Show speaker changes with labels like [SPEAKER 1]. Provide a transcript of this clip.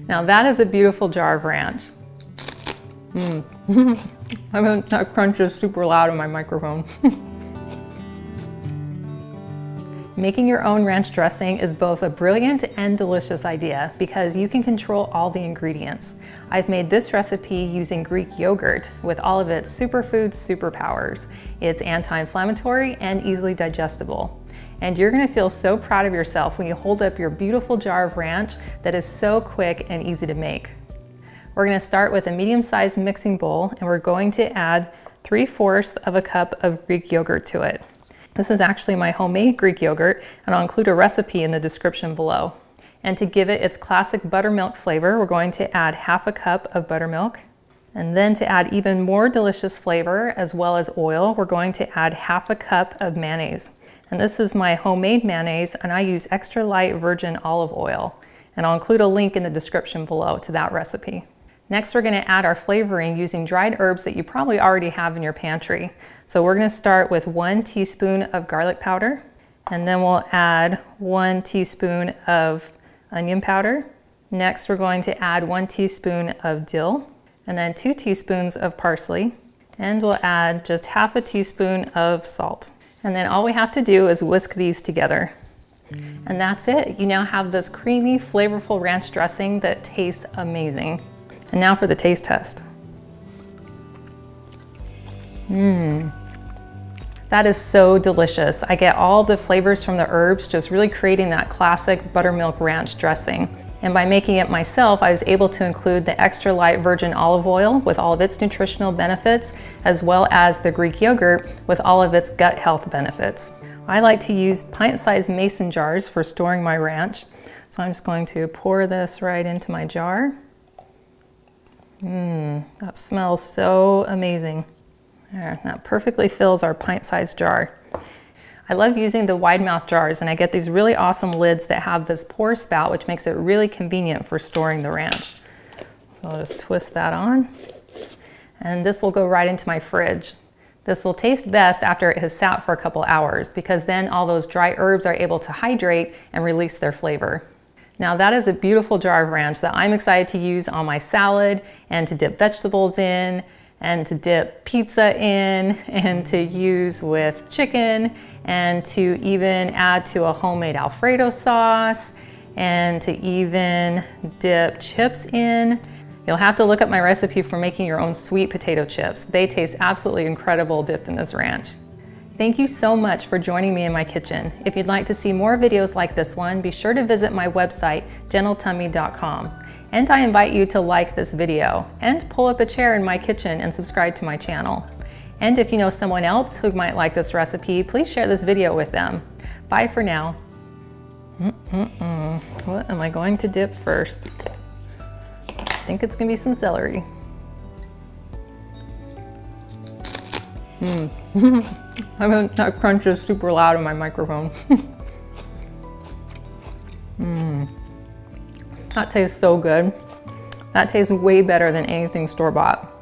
[SPEAKER 1] Now that is a beautiful jar of ranch. I mean, that crunch is super loud in my microphone. Making your own ranch dressing is both a brilliant and delicious idea because you can control all the ingredients. I've made this recipe using Greek yogurt with all of its superfood superpowers. It's anti-inflammatory and easily digestible. And you're gonna feel so proud of yourself when you hold up your beautiful jar of ranch that is so quick and easy to make. We're gonna start with a medium-sized mixing bowl and we're going to add 3/4 of a cup of Greek yogurt to it. This is actually my homemade Greek yogurt, and I'll include a recipe in the description below. And to give it its classic buttermilk flavor, we're going to add 1/2 cup of buttermilk. And then to add even more delicious flavor as well as oil, we're going to add 1/2 cup of mayonnaise. And this is my homemade mayonnaise, and I use extra light virgin olive oil. And I'll include a link in the description below to that recipe. Next, we're going to add our flavoring using dried herbs that you probably already have in your pantry. So we're going to start with 1 teaspoon of garlic powder, and then we'll add 1 teaspoon of onion powder. Next, we're going to add 1 teaspoon of dill, and then 2 teaspoons of parsley, and we'll add just 1/2 teaspoon of salt. And then all we have to do is whisk these together. And that's it. You now have this creamy, flavorful ranch dressing that tastes amazing. And now for the taste test. That is so delicious. I get all the flavors from the herbs, just really creating that classic buttermilk ranch dressing. And by making it myself, I was able to include the extra light virgin olive oil with all of its nutritional benefits, as well as the Greek yogurt with all of its gut health benefits. I like to use pint-sized mason jars for storing my ranch. So I'm just going to pour this right into my jar. That smells so amazing. There, that perfectly fills our pint-sized jar. I love using the wide mouth jars, and I get these really awesome lids that have this pour spout, which makes it really convenient for storing the ranch. So I'll just twist that on, and this will go right into my fridge. This will taste best after it has sat for a couple hours, because then all those dry herbs are able to hydrate and release their flavor. Now that is a beautiful jar of ranch that I'm excited to use on my salad and to dip vegetables in and to dip pizza in and to use with chicken and to even add to a homemade Alfredo sauce and to even dip chips in. You'll have to look up my recipe for making your own sweet potato chips. They taste absolutely incredible dipped in this ranch. Thank you so much for joining me in my kitchen. If you'd like to see more videos like this one, be sure to visit my website, gentletummy.com. And I invite you to like this video and pull up a chair in my kitchen and subscribe to my channel. And if you know someone else who might like this recipe, please share this video with them. Bye for now. What am I going to dip first? I think it's gonna be some celery. I mean, that crunch is super loud in my microphone. That tastes so good. That tastes way better than anything store-bought.